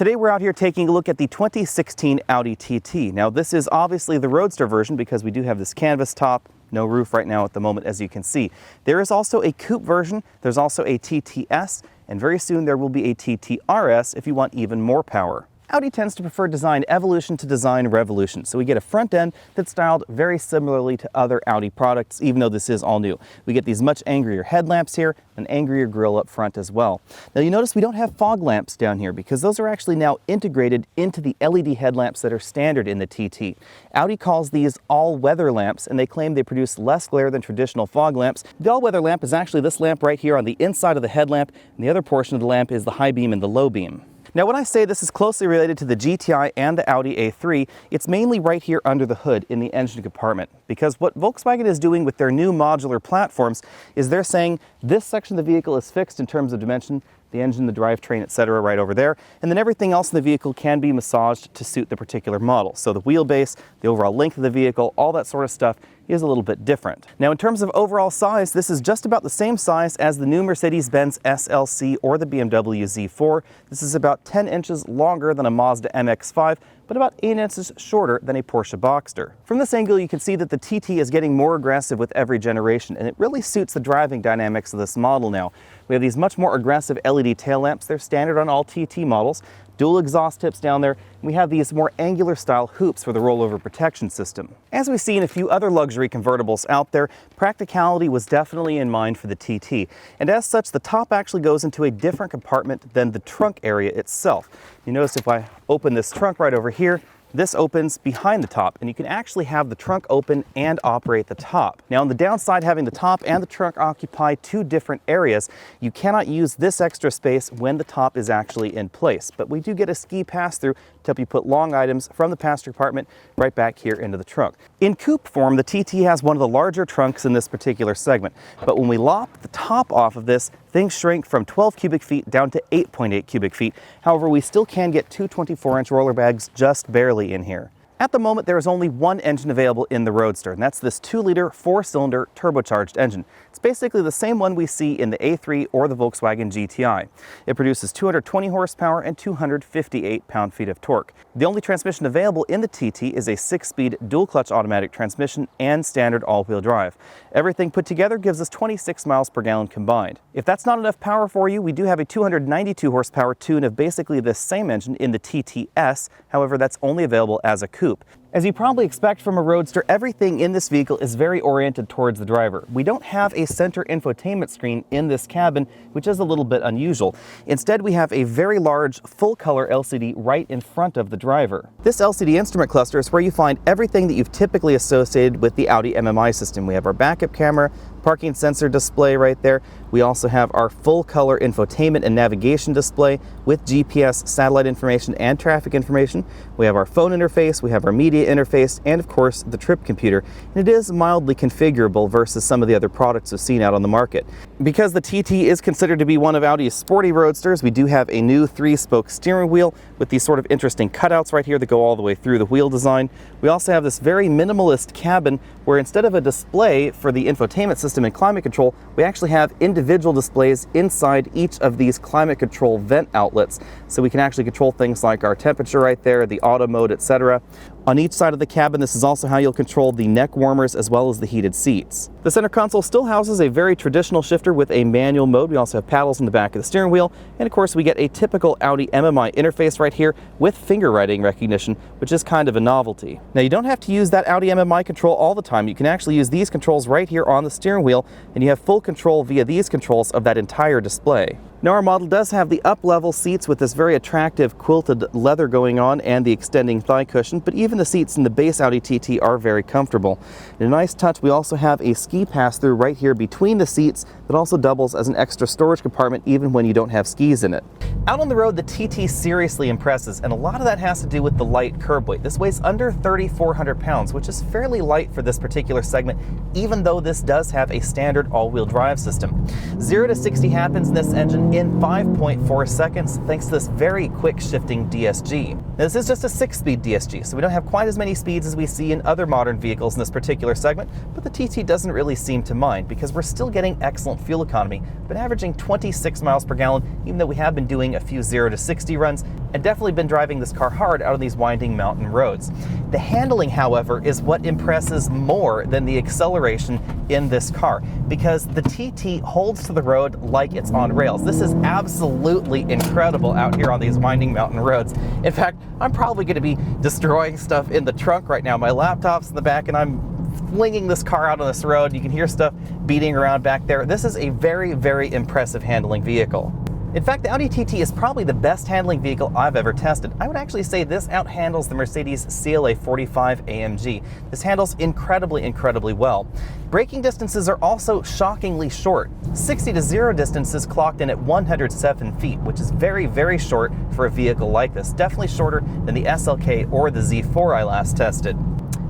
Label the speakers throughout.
Speaker 1: Today we're out here taking a look at the 2016 Audi TT. Now this is obviously the Roadster version because we do have this canvas top, no roof right now at the moment, as you can see. There is also a coupe version, there's also a TTS, and very soon there will be a TTRS if you want even more power. Audi tends to prefer design evolution to design revolution, so we get a front end that's styled very similarly to other Audi products, even though this is all new. We get these much angrier headlamps here, an angrier grille up front as well. Now you notice we don't have fog lamps down here because those are actually now integrated into the LED headlamps that are standard in the TT. Audi calls these all-weather lamps, and they claim they produce less glare than traditional fog lamps. The all-weather lamp is actually this lamp right here on the inside of the headlamp, and the other portion of the lamp is the high beam and the low beam. Now when I say this is closely related to the GTI and the Audi A3, it's mainly right here under the hood in the engine compartment. Because what Volkswagen is doing with their new modular platforms is they're saying this section of the vehicle is fixed in terms of dimension, the engine, the drivetrain, etc. right over there, and then everything else in the vehicle can be massaged to suit the particular model. So the wheelbase, the overall length of the vehicle, all that sort of stuff is a little bit different. Now in terms of overall size, this is just about the same size as the new Mercedes-Benz SLC or the BMW Z4. This is about 10 inches longer than a Mazda MX-5, but about 8 inches shorter than a Porsche Boxster. From this angle, you can see that the TT is getting more aggressive with every generation, and it really suits the driving dynamics of this model now. We have these much more aggressive LED tail lamps. They're standard on all TT models. Dual exhaust tips down there, and we have these more angular style hoops for the rollover protection system. As we see in a few other luxury convertibles out there, practicality was definitely in mind for the TT, and as such the top actually goes into a different compartment than the trunk area itself. You notice if I open this trunk right over here, this opens behind the top, and you can actually have the trunk open and operate the top. Now on the downside, having the top and the trunk occupy two different areas, you cannot use this extra space when the top is actually in place. But we do get a ski pass-through to help you put long items from the passenger compartment right back here into the trunk. In coupe form, the TT has one of the larger trunks in this particular segment, but when we lop the top off of this, things shrink from 12 cubic feet down to 8.8 cubic feet. However, we still can get two 24-inch roller bags just barely in here. At the moment, there is only one engine available in the Roadster, and that's this 2-liter, 4-cylinder turbocharged engine. It's basically the same one we see in the A3 or the Volkswagen GTI. It produces 220 horsepower and 258 pound-feet of torque. The only transmission available in the TT is a 6-speed dual-clutch automatic transmission and standard all-wheel drive. Everything put together gives us 26 miles per gallon combined. If that's not enough power for you, we do have a 292 horsepower tune of basically the same engine in the TTS. However, that's only available as a coupe. As you probably expect from a Roadster, everything in this vehicle is very oriented towards the driver. We don't have a center infotainment screen in this cabin, which is a little bit unusual. Instead, we have a very large full-color LCD right in front of the driver. This LCD instrument cluster is where you find everything that you've typically associated with the Audi MMI system. We have our backup camera, parking sensor display right there. We also have our full-color infotainment and navigation display with GPS, satellite information, and traffic information. We have our phone interface, we have our media interface, and of course the trip computer. And it is mildly configurable versus some of the other products we've seen out on the market. Because the TT is considered to be one of Audi's sporty roadsters, we do have a new 3-spoke steering wheel with these sort of interesting cutouts right here that go all the way through the wheel design. We also have this very minimalist cabin where instead of a display for the infotainment system and climate control, we actually have individual displays inside each of these climate control vent outlets. So we can actually control things like our temperature right there, the auto mode, etc. On each side of the cabin, this is also how you'll control the neck warmers as well as the heated seats. The center console still houses a very traditional shifter with a manual mode. We also have paddles in the back of the steering wheel, and of course we get a typical Audi MMI interface right here with finger writing recognition, which is kind of a novelty. Now you don't have to use that Audi MMI control all the time. You can actually use these controls right here on the steering wheel, and you have full control via these controls of that entire display. Now our model does have the up-level seats with this very attractive quilted leather going on and the extending thigh cushion, but even the seats in the base Audi TT are very comfortable. In a nice touch, we also have a ski pass-through right here between the seats that also doubles as an extra storage compartment even when you don't have skis in it. Out on the road, the TT seriously impresses, and a lot of that has to do with the light curb weight. This weighs under 3,400 pounds, which is fairly light for this particular segment, even though this does have a standard all-wheel drive system. 0 to 60 happens in this engine in 5.4 seconds thanks to this very quick shifting DSG. Now, this is just a 6-speed DSG, so we don't have quite as many speeds as we see in other modern vehicles in this particular segment, but the TT doesn't really really seem to mind because we're still getting excellent fuel economy, but averaging 26 miles per gallon, even though we have been doing a few 0 to 60 runs and definitely been driving this car hard out on these winding mountain roads. The handling, however, is what impresses more than the acceleration in this car, because the TT holds to the road like it's on rails. This is absolutely incredible out here on these winding mountain roads. In fact, I'm probably going to be destroying stuff in the trunk right now. My laptop's in the back and I'm flinging this car out on this road. You can hear stuff beating around back there. This is a very, very impressive handling vehicle. In fact, the Audi TT is probably the best handling vehicle I've ever tested. I would actually say this outhandles the Mercedes CLA 45 AMG. This handles incredibly, incredibly well. Braking distances are also shockingly short. 60 to 0 distances clocked in at 107 feet, which is very, very short for a vehicle like this. Definitely shorter than the SLK or the Z4 I last tested.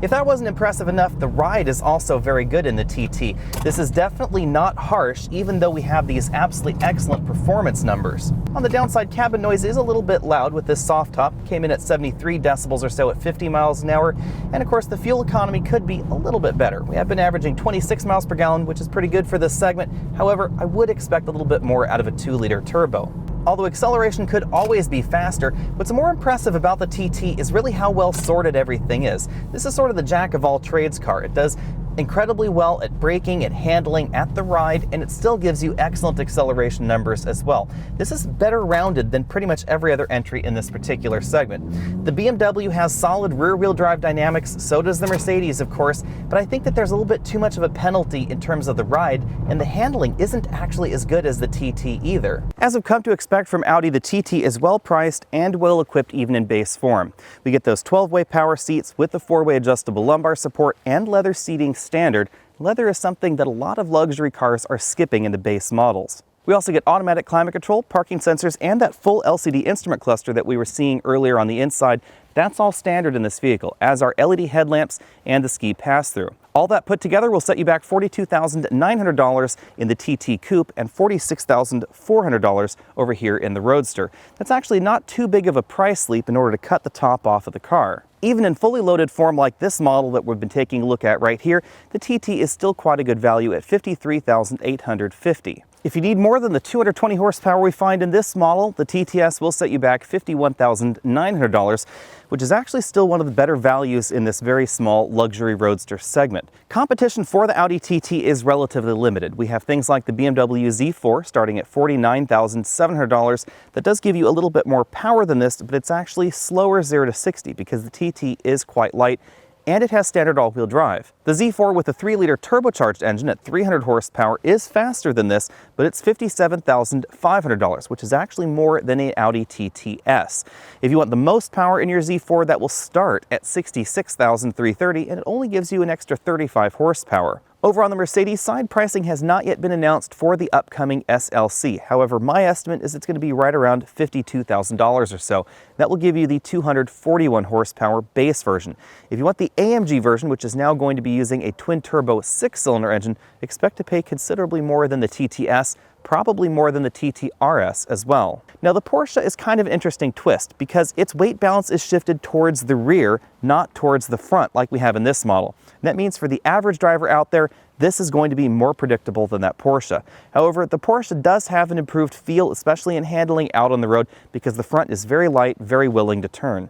Speaker 1: If that wasn't impressive enough, the ride is also very good in the TT. This is definitely not harsh, even though we have these absolutely excellent performance numbers. On the downside, cabin noise is a little bit loud with this soft top. Came in at 73 decibels or so at 50 miles an hour. And of course, the fuel economy could be a little bit better. We have been averaging 26 miles per gallon, which is pretty good for this segment. However, I would expect a little bit more out of a 2-liter turbo. Although acceleration could always be faster, what's more impressive about the TT is really how well sorted everything is. This is sort of the jack of all trades car. It does incredibly well at braking, at handling, at the ride, and it still gives you excellent acceleration numbers as well. This is better rounded than pretty much every other entry in this particular segment. The BMW has solid rear-wheel drive dynamics, so does the Mercedes, of course, but I think that there's a little bit too much of a penalty in terms of the ride, and the handling isn't actually as good as the TT either. As I've come to expect from Audi, the TT is well priced and well equipped even in base form. We get those 12-way power seats with the 4-way adjustable lumbar support and leather seating standard. Leather is something that a lot of luxury cars are skipping in the base models. We also get automatic climate control, parking sensors, and that full LCD instrument cluster that we were seeing earlier on the inside. That's all standard in this vehicle, as are LED headlamps and the ski pass-through. All that put together will set you back $42,900 in the TT Coupe and $46,400 over here in the Roadster. That's actually not too big of a price leap in order to cut the top off of the car. Even in fully loaded form like this model that we've been taking a look at right here, the TT is still quite a good value at $53,850. If you need more than the 220 horsepower we find in this model, the TTS will set you back $51,900, which is actually still one of the better values in this very small luxury roadster segment. Competition for the Audi TT is relatively limited. We have things like the BMW Z4 starting at $49,700. That does give you a little bit more power than this, but it's actually slower 0 to 60 because the TT is quite light and it has standard all-wheel drive. The Z4 with a 3-liter turbocharged engine at 300 horsepower is faster than this, but it's $57,500, which is actually more than an Audi TTS. If you want the most power in your Z4, that will start at $66,330, and it only gives you an extra 35 horsepower. Over on the Mercedes side, pricing has not yet been announced for the upcoming SLC. However, my estimate is it's going to be right around $52,000 or so. That will give you the 241 horsepower base version. If you want the AMG version, which is now going to be using a twin-turbo 6-cylinder engine, expect to pay considerably more than the TTS, probably more than the TTRS as well. Now the Porsche is kind of an interesting twist because its weight balance is shifted towards the rear, not towards the front like we have in this model. And that means for the average driver out there, this is going to be more predictable than that Porsche. However, the Porsche does have an improved feel, especially in handling out on the road, because the front is very light, very willing to turn.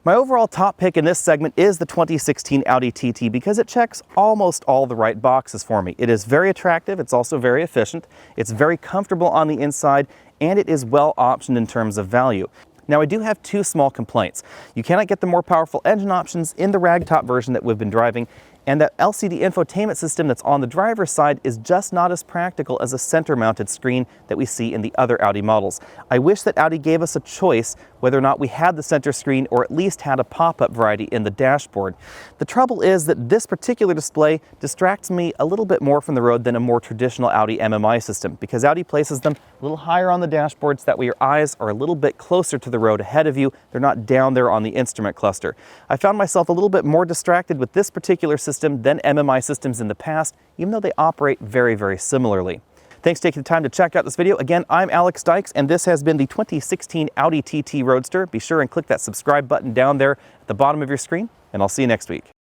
Speaker 1: My overall top pick in this segment is the 2016 Audi TT because it checks almost all the right boxes for me. It is very attractive, it's also very efficient, it's very comfortable on the inside, and it is well optioned in terms of value. Now I do have two small complaints. You cannot get the more powerful engine options in the ragtop version that we've been driving, and that LCD infotainment system that's on the driver's side is just not as practical as a center-mounted screen that we see in the other Audi models. I wish that Audi gave us a choice whether or not we had the center screen or at least had a pop-up variety in the dashboard. The trouble is that this particular display distracts me a little bit more from the road than a more traditional Audi MMI system because Audi places them a little higher on the dashboard so that way your eyes are a little bit closer to the road ahead of you. They're not down there on the instrument cluster. I found myself a little bit more distracted with this particular system than MMI systems in the past, even though they operate very, very similarly. Thanks for taking the time to check out this video. Again, I'm Alex Dykes, and this has been the 2016 Audi TT Roadster. Be sure and click that subscribe button down there at the bottom of your screen, and I'll see you next week.